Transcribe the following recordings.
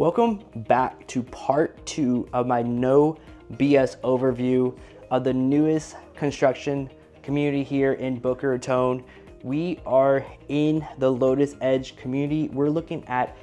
Welcome back to part 2 of my no BS overview of the newest construction community here in Boca Raton. We are in the Lotus Edge community. We're looking at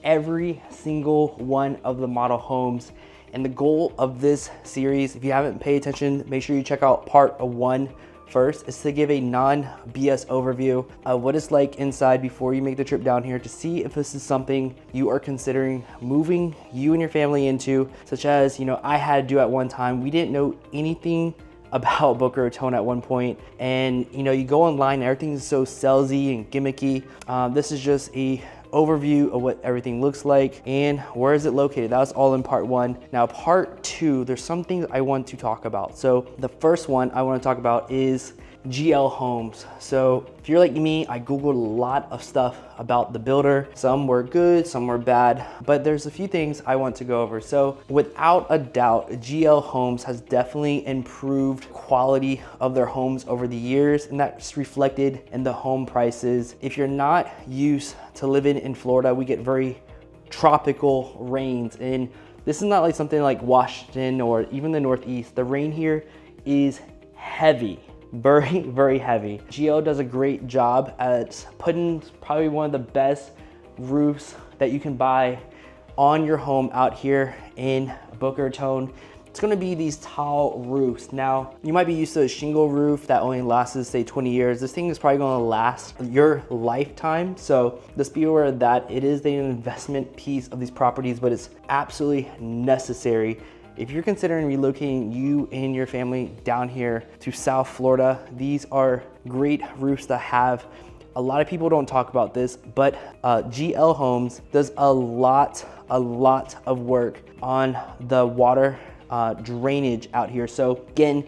every single one of the model homes. And the goal of this series, if you haven't paid attention, make sure you check out part 1 first, is to give a non-BS overview of what it's like inside before you make the trip down here to see if this is something you are considering moving you and your family into, such as, I had to do at one time. We didn't know anything about Boca Raton at one point, and you go online, everything is so salesy and gimmicky. This is just a overview of what everything looks like and where is it located. That was all in part 1. Now part 2, there's some things I want to talk about. So the first one I want to talk about is GL Homes. So if you're like me, I Googled a lot of stuff about the builder. Some were good, some were bad, but there's a few things I want to go over. So without a doubt, GL Homes has definitely improved quality of their homes over the years, and that's reflected in the home prices. If you're not used to living in Florida, we get very tropical rains, and this is not like something like Washington or even the Northeast. The rain here is heavy. Very, very heavy. GL does a great job at putting probably one of the best roofs that you can buy on your home out here in Boca Raton. It's gonna be these tile roofs. Now, you might be used to a shingle roof that only lasts, say, 20 years. This thing is probably gonna last your lifetime. So just be aware of that. It is an investment piece of these properties, but it's absolutely necessary. If you're considering relocating you and your family down here to South Florida, these are great roofs to have. A lot of people don't talk about this, but GL Homes does a lot of work on the water drainage out here. So again,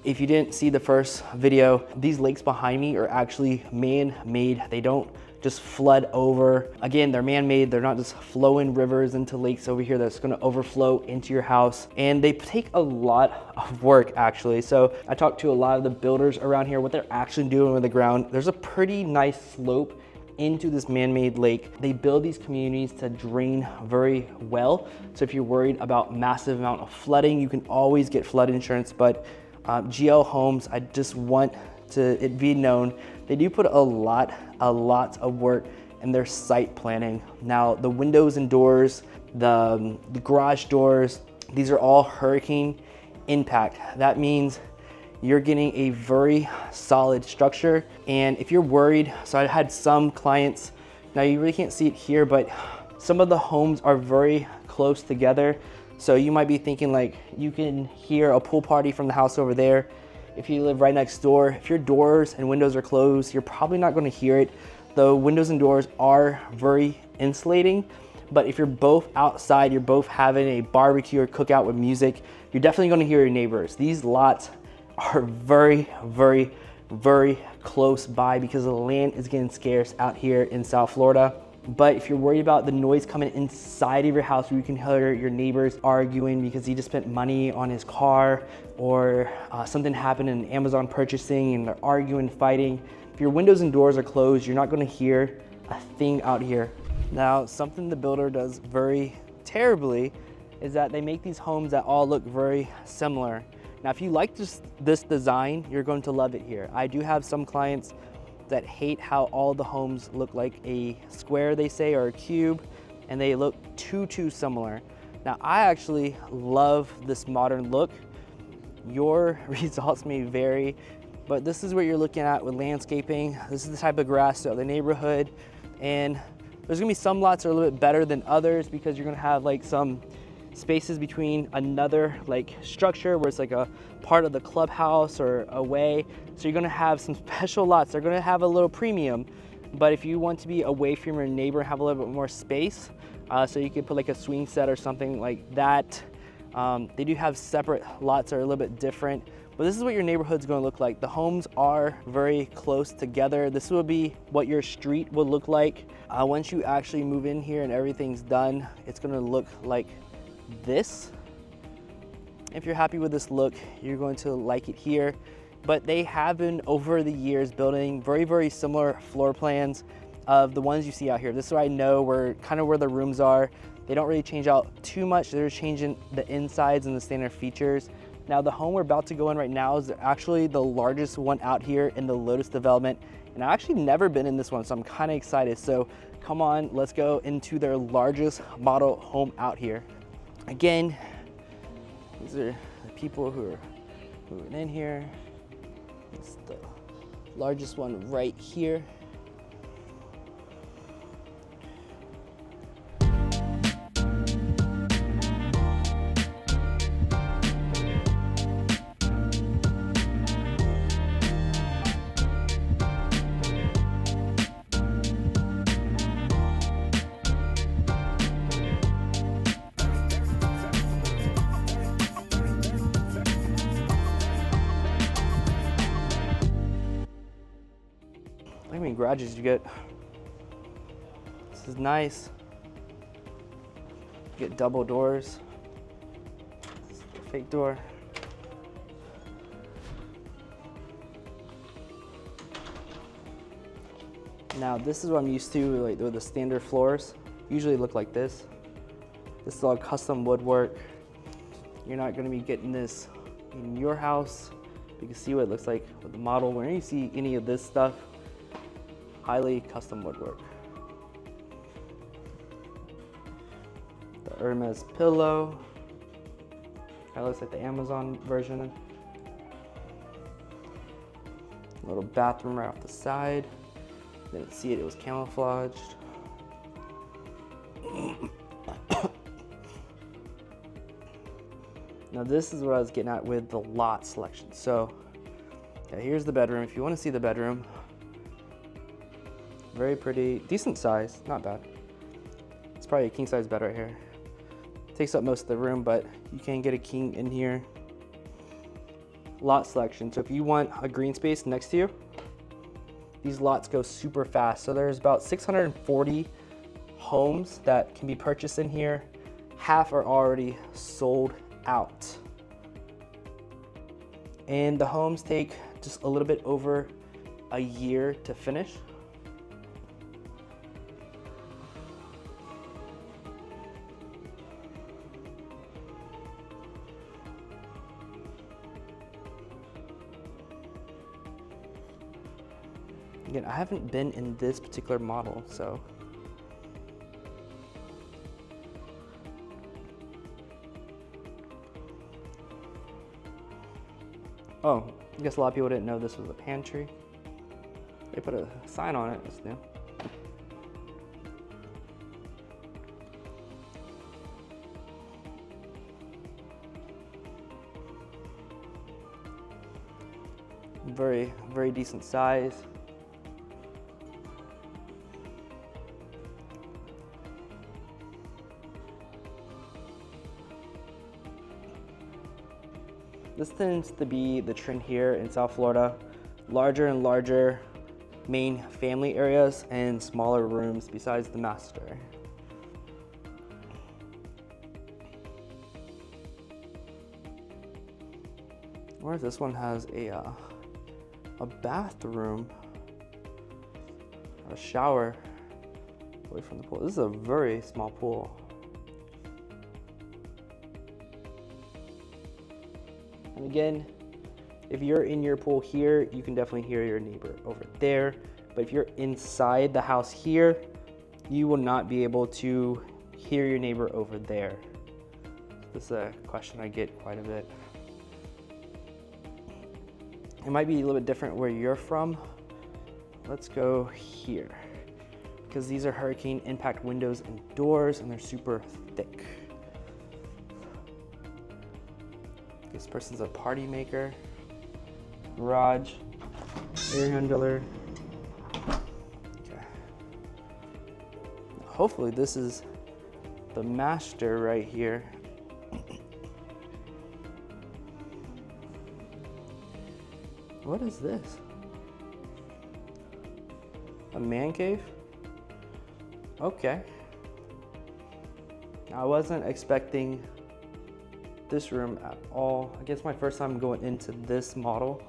if you didn't see the first video, these lakes behind me are actually man-made. They don't just flood over. Again, they're man-made. They're not just flowing rivers into lakes over here that's gonna overflow into your house. And they take a lot of work, actually. So I talked to a lot of the builders around here, what they're actually doing with the ground. There's a pretty nice slope into this man-made lake. They build these communities to drain very well. So if you're worried about massive amount of flooding, you can always get flood insurance. But GL Homes, I just want it be known, they do put a lot of work in their site planning. Now, the windows and doors, the garage doors, these are all hurricane impact. That means you're getting a very solid structure. And if you're worried, so I had some clients, now you really can't see it here, but some of the homes are very close together. So you might be thinking like, you can hear a pool party from the house over there. If you live right next door, if your doors and windows are closed, you're probably not going to hear it. The windows and doors are very insulating, but if you're both outside, you're both having a barbecue or cookout with music, you're definitely going to hear your neighbors. These lots are very close by because the land is getting scarce out here in South Florida. But if you're worried about the noise coming inside of your house, where you can hear your neighbors arguing because he just spent money on his car, or something happened in Amazon purchasing and they're arguing, fighting. If your windows and doors are closed, you're not gonna hear a thing out here. Now, something the builder does very terribly is that they make these homes that all look very similar. Now, if you like this design, you're going to love it here. I do have some clients that hate how all the homes look like a square, they say, or a cube, and they look too similar. Now, I actually love this modern look. Your results may vary, but this is what you're looking at with landscaping. This is the type of grass throughout the neighborhood, and there's gonna be some lots that are a little bit better than others because you're gonna have like some spaces between another like structure where it's like a part of the clubhouse or away. So you're gonna have some special lots. They're gonna have a little premium, but if you want to be away from your neighbor and have a little bit more space, so you could put like a swing set or something like that. They do have separate lots that are a little bit different, but this is what your neighborhood's gonna look like. The homes are very close together. This will be what your street will look like. Once you actually move in here and everything's done, it's gonna look like this. If you're happy with this look, you're going to like it here. But they have been over the years building very similar floor plans of the ones you see out here. This is where I know where the rooms are. They don't really change out too much. They're changing the insides and the standard features. Now the home we're about to go in right now is actually the largest one out here in the Lotus development. And I've actually never been in this one, so I'm kind of excited. So come on, let's go into their largest model home out here. Again, these are the people who are moving in here. It's the largest one right here. How many garages you get? This is nice. You get double doors. This is a fake door. Now this is what I'm used to, like the standard floors. Usually look like this. This is all custom woodwork. You're not gonna be getting this in your house. You can see what it looks like with the model. Whenever you see any of this stuff, highly custom woodwork. The Hermes pillow. That looks like the Amazon version. A little bathroom right off the side. Didn't see it, it was camouflaged. Now this is what I was getting at with the lot selection. So yeah, here's the bedroom. If you want to see the bedroom, very pretty, decent size, not bad. It's probably a king size bed right here. Takes up most of the room, but you can get a king in here. Lot selection, so if you want a green space next to you, these lots go super fast. So there's about 640 homes that can be purchased in here. Half are already sold out. And the homes take just a little bit over a year to finish. Again, I haven't been in this particular model, so. Oh, I guess a lot of people didn't know this was a pantry. They put a sign on it, it's new. Very, very decent size. This tends to be the trend here in South Florida. Larger and larger main family areas and smaller rooms besides the master. Or if this one has a bathroom, a shower away from the pool. This is a very small pool. And again, if you're in your pool here, you can definitely hear your neighbor over there. But if you're inside the house here, you will not be able to hear your neighbor over there. This is a question I get quite a bit. It might be a little bit different where you're from. Let's go here, because these are hurricane impact windows and doors, and they're super thick. This person's a party maker. Garage, air handler. Okay. Hopefully this is the master right here. What is this? A man cave? Okay. I wasn't expecting this room at all. I guess my first time going into this model.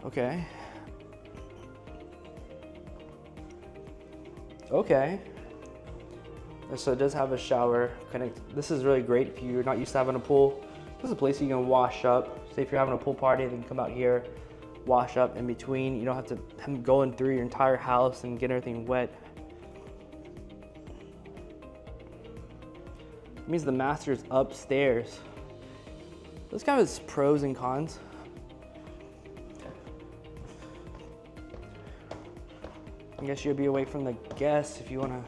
Okay. Okay. So it does have a shower connect. This is really great if you're not used to having a pool. This is a place you can wash up. Say if you're having a pool party, then come out here, wash up in between. You don't have to going through your entire house and get everything wet. It means the master is upstairs. This kind of has pros and cons. I guess you'll be away from the guests if you want to.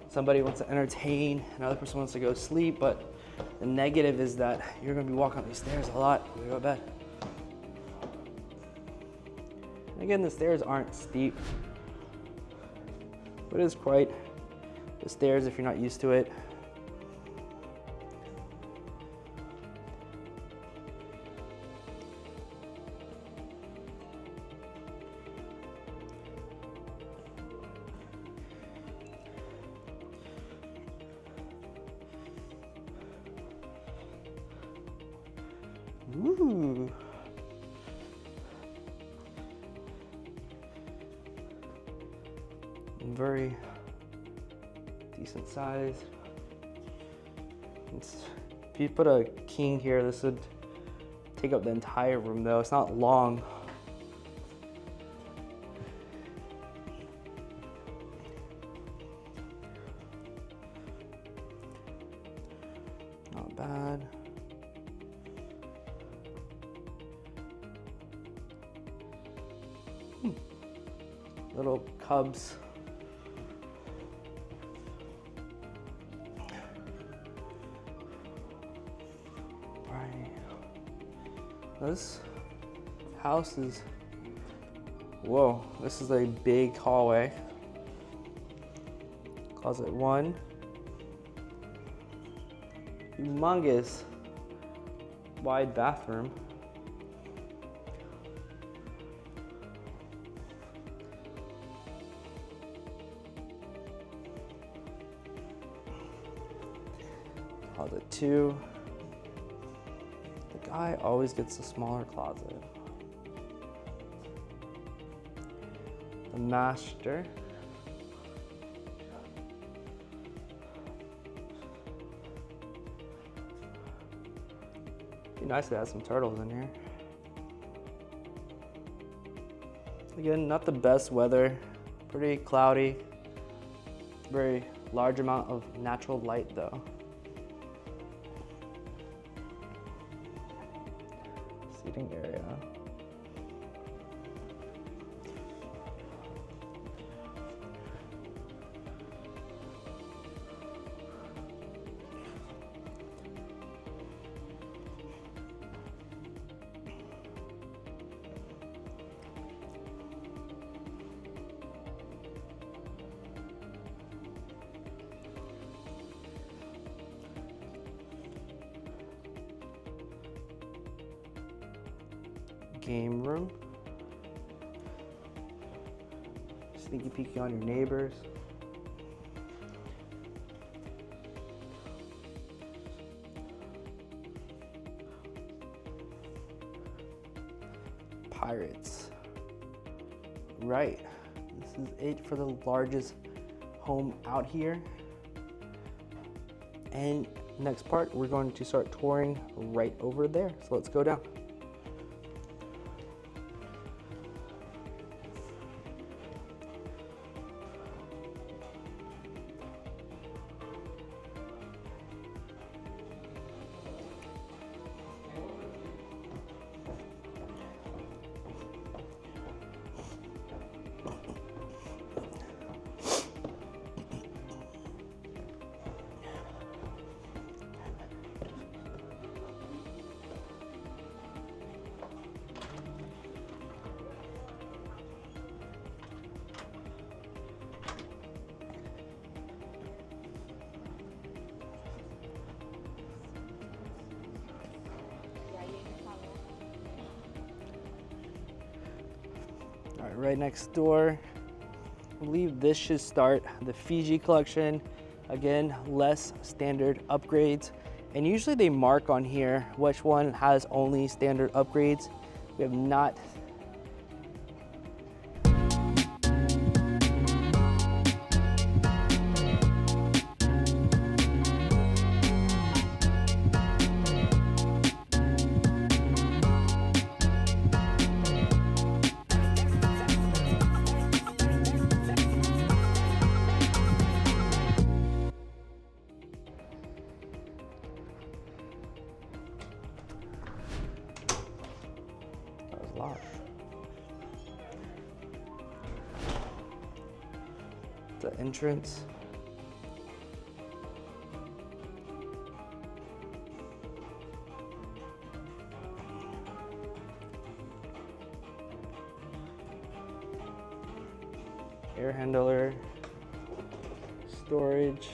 Somebody wants to entertain, another person wants to go sleep, but the negative is that you're gonna be walking up these stairs a lot when you go to bed. And again, the stairs aren't steep, but it is quite the stairs if you're not used to it. Ooh. Very decent size. If you put a king here, this would take up the entire room though. It's not long. Not bad. Little cubs. Right. This house is, whoa, this is a big hallway. Closet 1. Humongous wide bathroom. Closet 2. The guy always gets a smaller closet. The master. Be nice to have some turtles in here. Again, not the best weather. Pretty cloudy. Very large amount of natural light though. Seating area. Game room. Sneaky peeking on your neighbors. Pirates. Right. This is it for the largest home out here. And next part, we're going to start touring right over there. So let's go down. All right, right next door, I believe this should start the Fiji collection. Again, less standard upgrades. And usually they mark on here which one has only standard upgrades. We have not. The entrance. Air handler, storage.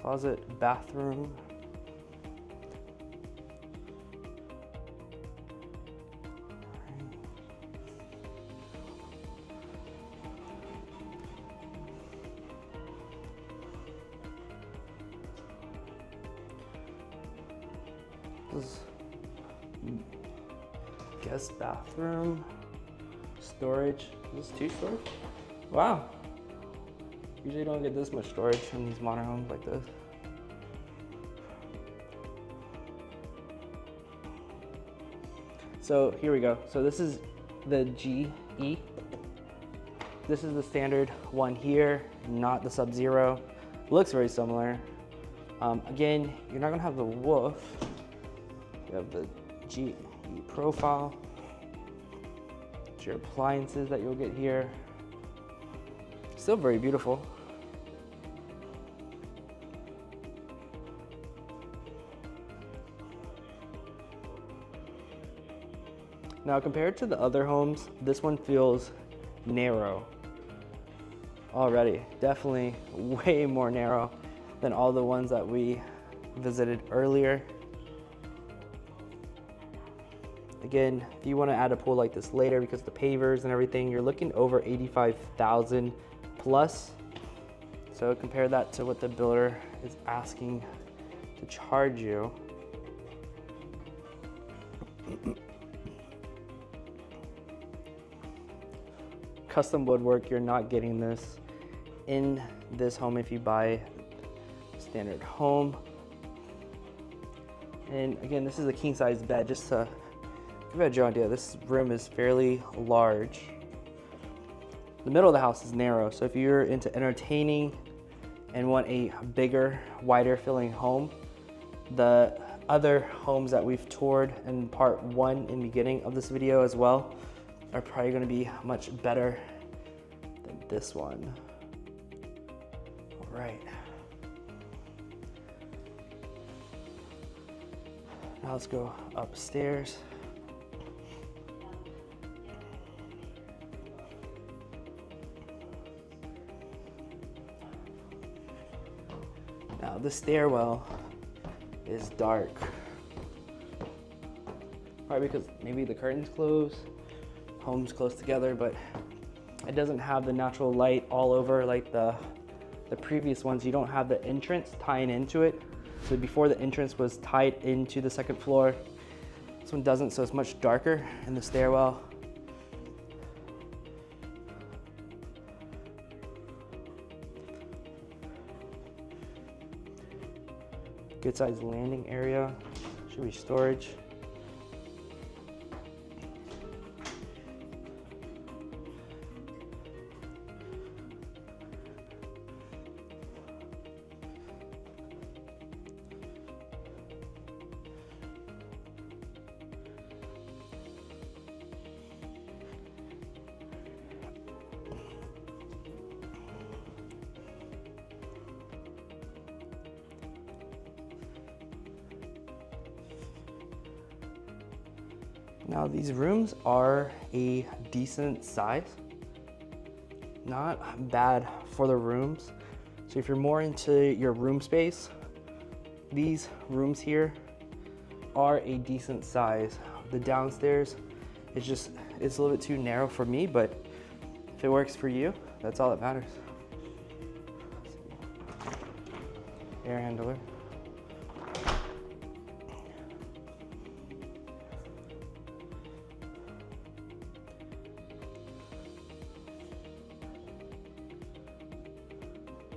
Closet, bathroom. Guest bathroom, storage. This is 2 storage? Wow. Usually don't get this much storage in these motorhomes like this. So here we go. So this is the GE. This is the standard one here, not the Sub-Zero. Looks very similar. Again, you're not gonna have the woof. You have the GE profile. It's your appliances that you'll get here. Still very beautiful. Now compared to the other homes, this one feels narrow already. Definitely way more narrow than all the ones that we visited earlier. Again, if you want to add a pool like this later because the pavers and everything, you're looking over 85,000 plus. So compare that to what the builder is asking to charge you. Custom woodwork, you're not getting this in this home if you buy standard home. And again, this is a king size bed. Just to give you a general idea, this room is fairly large. The middle of the house is narrow, so if you're into entertaining and want a bigger, wider filling home, the other homes that we've toured in part 1 in the beginning of this video as well are probably going to be much better than this one. All right. Now let's go upstairs. Now the stairwell is dark. Probably because maybe the curtains close, homes close together, but it doesn't have the natural light all over like the previous ones. You don't have the entrance tying into it. So before the entrance was tied into the second floor. This one doesn't, so it's much darker in the stairwell. Good sized landing area, should be storage. Now these rooms are a decent size, not bad for the rooms. So if you're more into your room space, these rooms here are a decent size. The downstairs is it's a little bit too narrow for me, but if it works for you, that's all that matters. Air handler.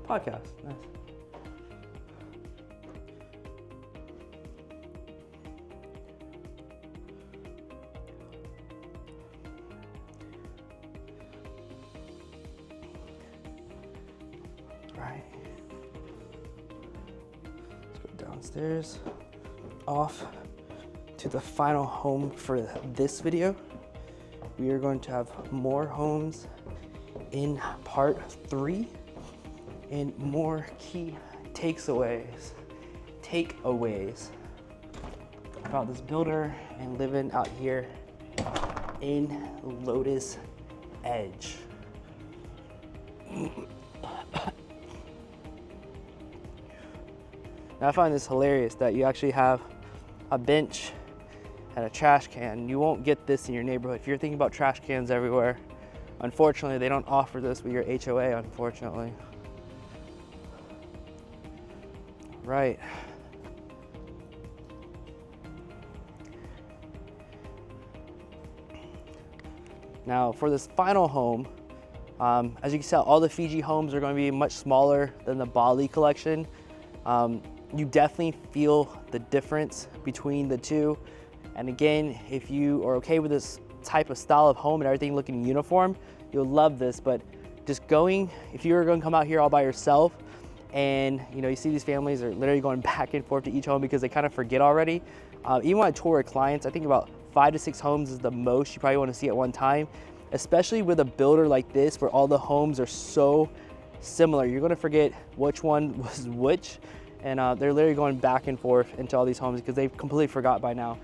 Podcast, nice. Right. Let's go downstairs, off to the final home for this video. We are going to have more homes in part 3 and more key takeaways about this builder and living out here in Lotus Edge. Now I find this hilarious that you actually have a bench and a trash can. You won't get this in your neighborhood. If you're thinking about trash cans everywhere, unfortunately they don't offer this with your HOA, unfortunately. Right. Now for this final home, as you can tell, all the Fiji homes are going to be much smaller than the Bali collection. You definitely feel the difference between the two. And again, if you are okay with this type of style of home and everything looking uniform, you'll love this. But just if you were going to come out here all by yourself and you see these families are literally going back and forth to each home because they kind of forget already. Even when I tour with clients, I think about 5 to 6 homes is the most you probably want to see at one time, especially with a builder like this where all the homes are so similar. You're going to forget which one was which. And they're literally going back and forth into all these homes because they've completely forgot by now.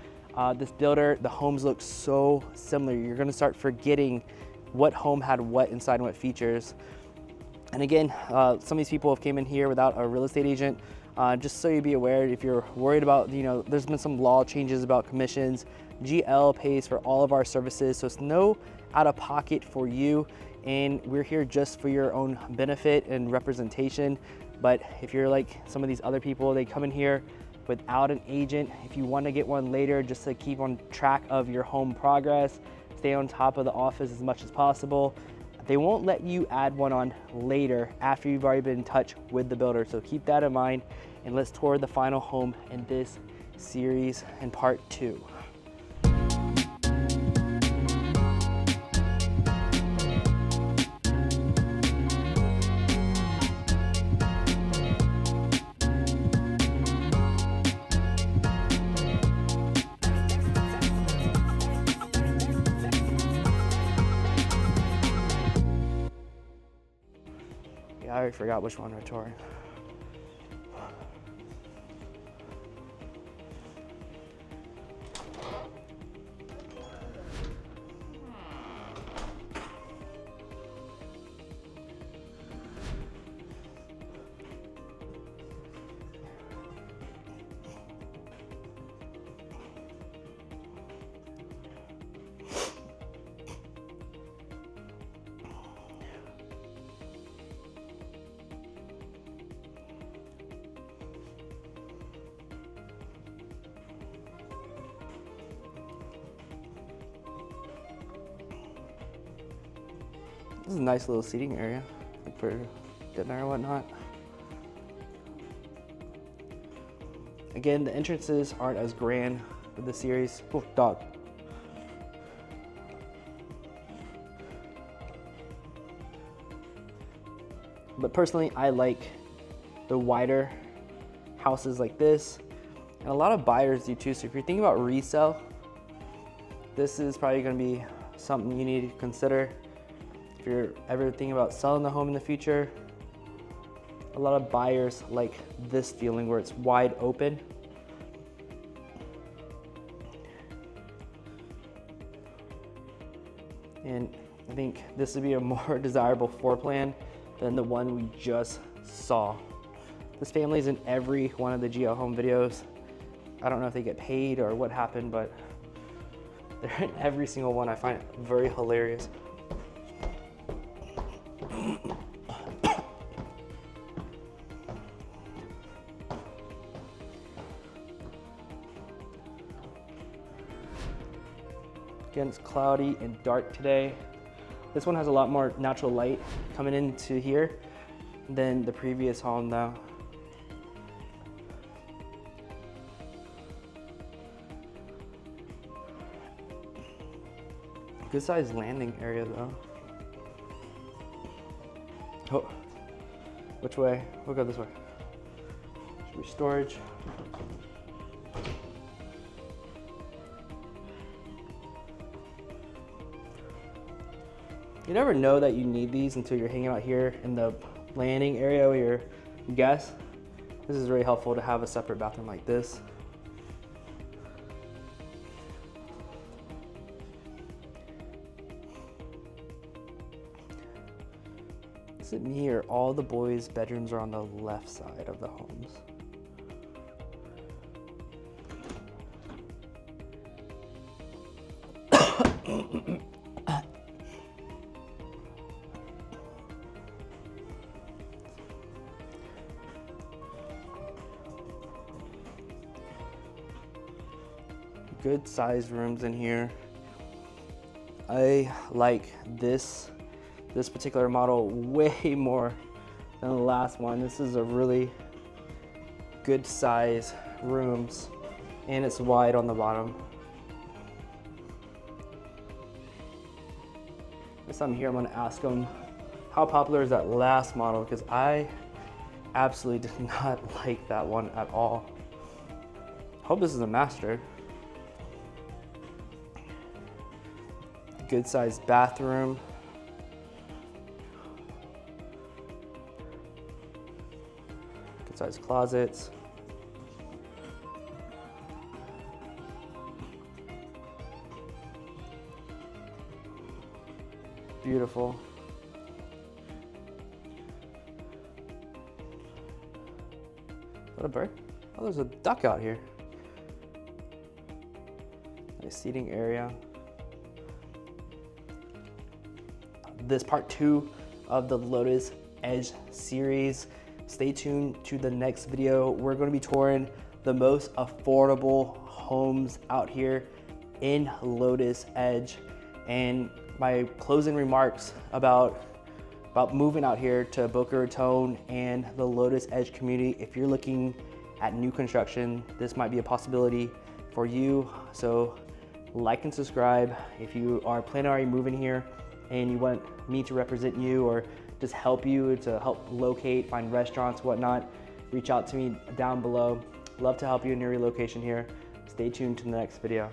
This builder, the homes look so similar. You're gonna start forgetting what home had what inside and what features. And again, some of these people have came in here without a real estate agent. Just so you be aware, if you're worried about, there's been some law changes about commissions. GL pays for all of our services, so it's no out of pocket for you. And we're here just for your own benefit and representation. But if you're like some of these other people, they come in here without an agent. If you want to get one later, just to keep on track of your home progress, stay on top of the office as much as possible. They won't let you add one on later after you've already been in touch with the builder. So keep that in mind, and let's tour the final home in this series in part 2. I already forgot which one we're touring. This is a nice little seating area for dinner and whatnot. Again, the entrances aren't as grand with the series. Oh, dog. But personally, I like the wider houses like this. And a lot of buyers do too. So if you're thinking about resale, this is probably gonna be something you need to consider. If you're ever thinking about selling the home in the future, a lot of buyers like this feeling where it's wide open. And I think this would be a more desirable floor plan than the one we just saw. This family is in every one of the GL home videos. I don't know if they get paid or what happened, but they're in every single one. I find it very hilarious. Again, it's cloudy and dark today. This one has a lot more natural light coming into here than the previous home though. Good sized landing area though. Oh, which way? We'll go this way. Should be storage. You never know that you need these until you're hanging out here in the landing area with your guests. This is really helpful to have a separate bathroom like this. Is it me or all the boys' bedrooms are on the left side of the homes? Good sized rooms in here. I like this particular model way more than the last one. This is a really good size rooms, and it's wide on the bottom. Next time I'm here, I'm gonna ask them how popular is that last model, because I absolutely did not like that one at all. Hope this is a master. Good sized bathroom. Good sized closets. Beautiful. Is that a bird? Oh, there's a duck out here. Nice seating area. This part 2 of the Lotus Edge series. Stay tuned to the next video. We're going to be touring the most affordable homes out here in Lotus Edge, and my closing remarks about moving out here to Boca Raton and the Lotus Edge community. If you're looking at new construction, this might be a possibility for you. So like and subscribe. If you are planning on moving here and you want me to represent you or just help you to help locate, find restaurants, whatnot, reach out to me down below. Love to help you in your relocation here. Stay tuned to the next video.